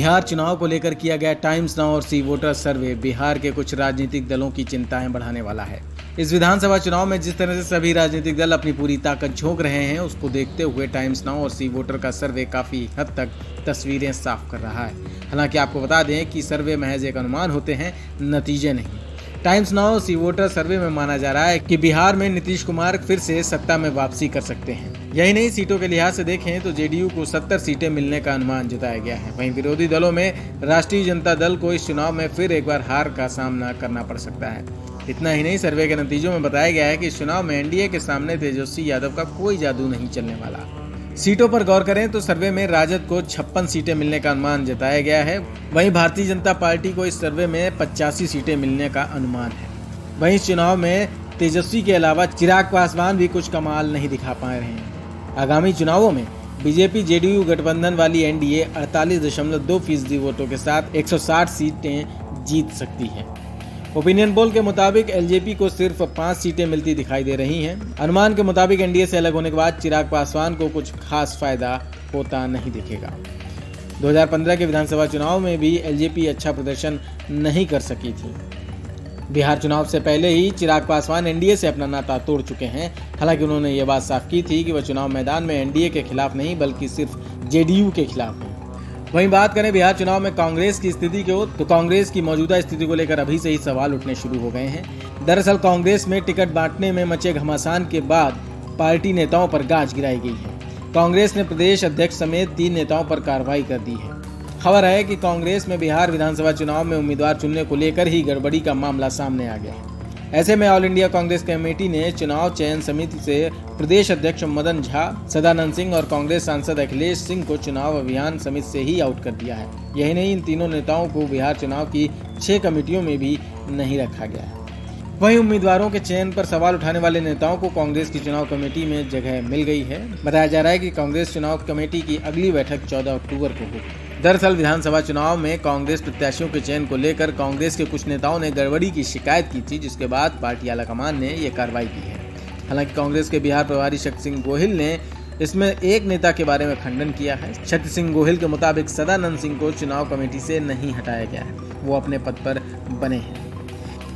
बिहार चुनाव को लेकर किया गया टाइम्स नाउ और सी वोटर सर्वे बिहार के कुछ राजनीतिक दलों की चिंताएं बढ़ाने वाला है। इस विधानसभा चुनाव में जिस तरह से सभी राजनीतिक दल अपनी पूरी ताकत झोंक रहे हैं, उसको देखते हुए टाइम्स नाउ और सी वोटर का सर्वे काफी हद तक तस्वीरें साफ कर रहा है। हालांकि आपको बता दें कि सर्वे महज एक अनुमान होते हैं, नतीजे नहीं। टाइम्स नाउ सी वोटर सर्वे में माना जा रहा है कि बिहार में नीतीश कुमार फिर से सत्ता में वापसी कर सकते हैं। यही नहीं, सीटों के लिहाज से देखें तो जेडीयू को 70 सीटें मिलने का अनुमान जताया गया है। वहीं विरोधी दलों में राष्ट्रीय जनता दल को इस चुनाव में फिर एक बार हार का सामना करना पड़ सकता है। इतना ही नहीं, सर्वे के नतीजों में बताया गया है कि इस चुनाव में एनडीए के सामने तेजस्वी यादव का कोई जादू नहीं चलने वाला। सीटों पर गौर करें तो सर्वे में राजद को 56 सीटें मिलने का अनुमान जताया गया है। वहीं भारतीय जनता पार्टी को इस सर्वे में 85 सीटें मिलने का अनुमान है। वहीं इस चुनाव में तेजस्वी के अलावा चिराग पासवान भी कुछ कमाल नहीं दिखा पा रहे हैं। आगामी चुनावों में बीजेपी जेडीयू गठबंधन वाली एनडीए 48.2% वोटों के साथ 160 सीटें जीत सकती है। ओपिनियन पोल के मुताबिक एलजेपी को सिर्फ 5 सीटें मिलती दिखाई दे रही हैं। अनुमान के मुताबिक एनडीए से अलग होने के बाद चिराग पासवान को कुछ खास फायदा होता नहीं दिखेगा। 2015 के विधानसभा चुनाव में भी एलजेपी अच्छा प्रदर्शन नहीं कर सकी थी। बिहार चुनाव से पहले ही चिराग पासवान एनडीए से अपना नाता तोड़ चुके हैं। हालांकि उन्होंने ये बात साफ की थी कि वह चुनाव मैदान में एनडीए के खिलाफ नहीं बल्कि सिर्फ जेडीयू के खिलाफ हैं। वहीं बात करें बिहार चुनाव में कांग्रेस की स्थिति की, तो कांग्रेस की मौजूदा स्थिति को लेकर अभी से ही सवाल उठने शुरू हो गए हैं। दरअसल कांग्रेस में टिकट बांटने में मचे घमासान के बाद पार्टी नेताओं पर गाज गिराई गई है। कांग्रेस ने प्रदेश अध्यक्ष समेत 3 नेताओं पर कार्रवाई कर दी है। खबर है कि कांग्रेस में बिहार विधानसभा चुनाव में उम्मीदवार चुनने को लेकर ही गड़बड़ी का मामला सामने आ गया है। ऐसे में ऑल इंडिया कांग्रेस कमेटी ने चुनाव चयन समिति से प्रदेश अध्यक्ष मदन झा, सदानंद सिंह और कांग्रेस सांसद अखिलेश सिंह को चुनाव अभियान समिति से ही आउट कर दिया है। यही नहीं, इन तीनों नेताओं को बिहार चुनाव की 6 कमेटियों में भी नहीं रखा गया है। वहीं उम्मीदवारों के चयन पर सवाल उठाने वाले नेताओं को कांग्रेस की चुनाव कमेटी में जगह मिल गई है। बताया जा रहा है कि कांग्रेस चुनाव कमेटी की अगली बैठक 14 अक्टूबर को होगी। दरअसल विधानसभा चुनाव में कांग्रेस प्रत्याशियों के चयन को लेकर कांग्रेस के कुछ नेताओं ने गड़बड़ी की शिकायत की थी, जिसके बाद पार्टी आलाकमान ने यह कार्रवाई की है। हालांकि कांग्रेस के बिहार प्रभारी शक्ति सिंह गोहिल ने इसमें एक नेता के बारे में खंडन किया है। शक्ति सिंह गोहिल के मुताबिक सदानंद सिंह को चुनाव कमेटी से नहीं हटाया गया है, वो अपने पद पर बने हैं।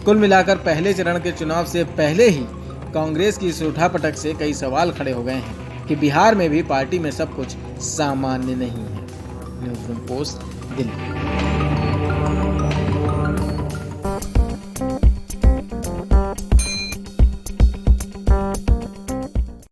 कुल मिलाकर पहले चरण के चुनाव से पहले ही कांग्रेस की इस उठापटक से कई सवाल खड़े हो गए हैं कि बिहार में भी पार्टी में सब कुछ सामान्य नहीं है। News room post, Delhi.